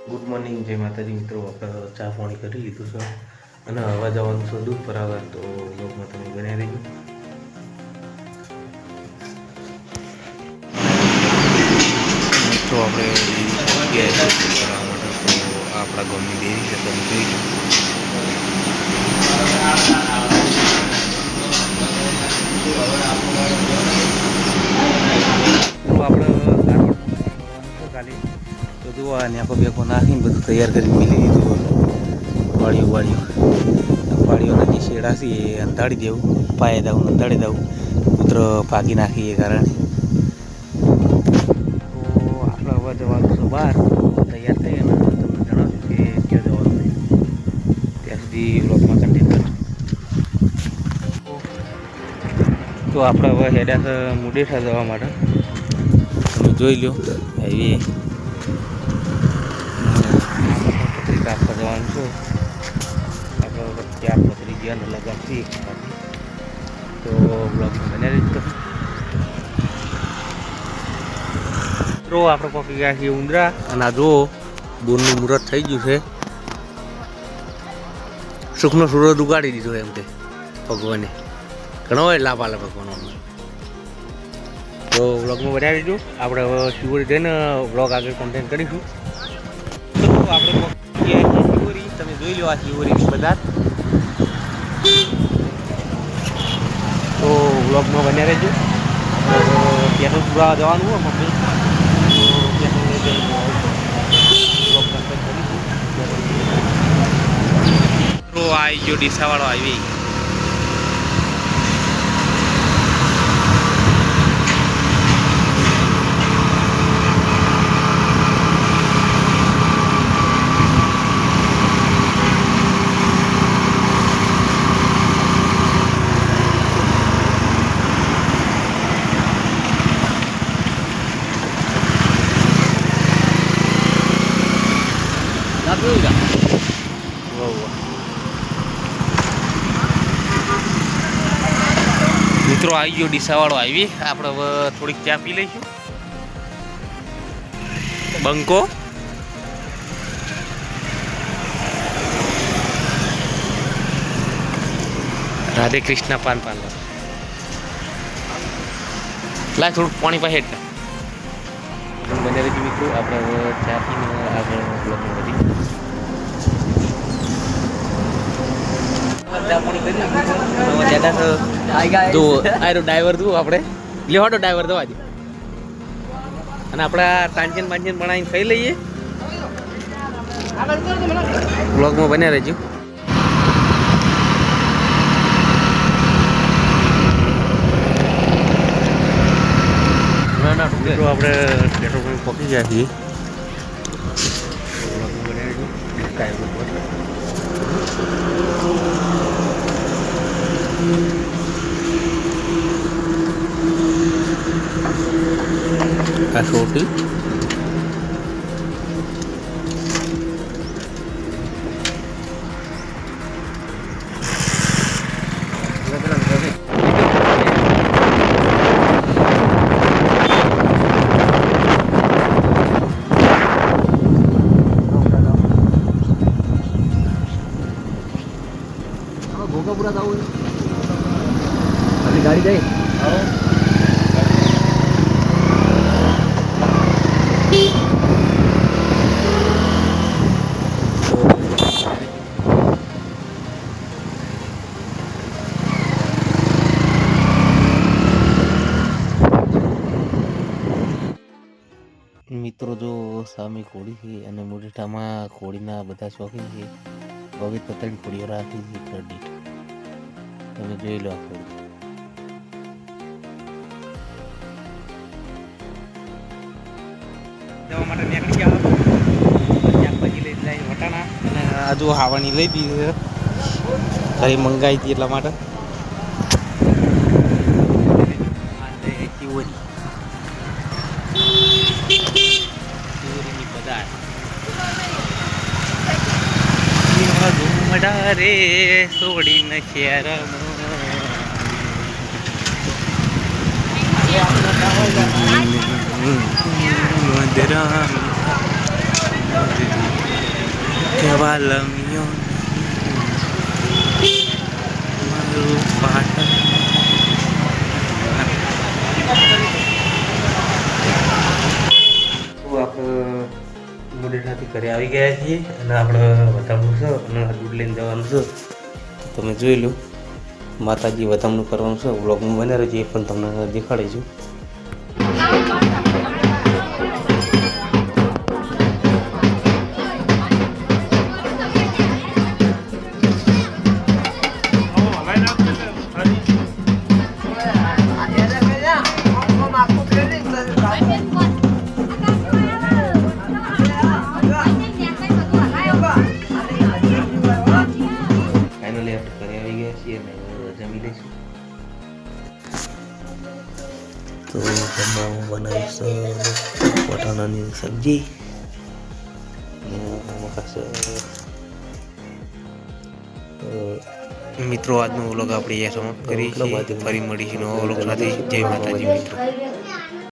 Good morning, જય માતાજી મિત્રો. આપણે ચા પાણી કરી લીધું છે અને હવા જવાનું છે દૂધ ભરાવવા, તો લોકોમાં તમે બન્યા રહીજો. મિત્રો આપણે ડેરી ભરાવવા માટે, તો આપણા ગામની ડેરી છે, તમે જોઈ લો. આપણે ખાલી તો જુઓ ને આખો બેકો નાખીને બધું તૈયાર કરીને મિલી દીધું. વાળીઓના જે શેડા છે એ અંધાડી દેવું, પાયે દઉં અંધાડી દઉં, કૂતર ભાગી નાખી એ કારણે. તો આપણે હવે જવાનું છે બહાર, તૈયાર થઈ અને તમને જણાવશું કે ક્યાં જવાનું છે. ત્યાં સુધી બ્લોગમાં કન્ટિન્યુ કરજો. તો આપણે હવે હેડ્યા છે મુડેઠા જવા માટે. તમે જોઈ લો હાઈવે પત્રિકા આપવા જવાનું છે. આપણે ત્યાં પત્રી ગયા લગાવતી તો બ્લોગમાં બન્યા રહીશું. મિત્રો આપણે પકી ગયા છીએ ઉંદરા, અને આ જો બોરનું મુહૂર્ત થઈ ગયું છે. સુખનો સૂરજ ઉગાડી દીધો એમ કે ભગવાને ઘણો લાભ આલે ભગવાનનો. તો વ્લોગમાં બનાવી દીધું. આપણે હવે શિવોરી જઈને વ્લોગ આગળ કન્ટેન્ટ કરીશું. તો આપણે શિવોરી તમે જોઈ લો, આ શિવોરીની બજાર. તો વ્લોગમાં બન્યા રહેજો. પેટ્રોલ પૂરા જવાનું હોય મમ્મી, તો પેટ્રોલ લઈ જઈને વ્લોગ કન્ટેન્ટ કરીશું. તો આવી ગયો ડીસાવાળો હાઈવે. મિત્રો આવી ગયો ડીસાવાળો હાઈવે. આપણે હવે થોડીક ચા પી લઈશું. બંકો રાધે કૃષ્ણ પાન પાર્લર. લાય થોડુંક પાણી પાસે હેઠ બને રહી મિત્રો. આપણે હવે ચા પીને આગળ બ્લોગમાં વધી ડ્રાઈવર તું આપણે લેવાડો ડ્રાઈવર દવા દે, અને આપણા તાંચન પાંચન બનાવીને ખાઈ લઈએ. બ્લોગમાં બન્યા રહેજો. મિત્રો આપણે પેટ્રોલ પંપ પહોંચી ગયા છીએ. આ છોટી ભોગાપુરા જવું આપણી ગાડી જાય. મિત્રો જો સામે કોળી છે, અને મુડેઠામાં કોળીના બધા શોખીન છે. હવે તો 3 કોળીઓ રાખી છે ક્રેડિટ. તમે જોઈ લો આ કોળી. જવા માટે નીકળી ગયા. શાકભાજી લઈ જાય વટાણા, અને હજુ હાવાની લઈ દીધી ઘરે મંગાવી હતી એટલા માટે. રે છોડીને શહેરમાં કેવા લમ્યો મારું પાટણ. આપણે મુડેઠાથી ઘરે આવી ગયા છીએ અને આપણે વધામણું છે અને દૂધ લઈને જવાનું છે. તમે જોઈ લો, માતાજી વધામણું કરવાનું છે. વ્લોગમાં બને રહેજો, એ પણ તમને દેખાડીશું. તો જમવામાં બનાવીશું વટાણાની સબ્જી. મિત્રો આજનો વ્લોગ આપણે સમાપ્ત કરી. ફરી મળીશું નવા વ્લોગ સાથે. જય માતાજી મિત્રો.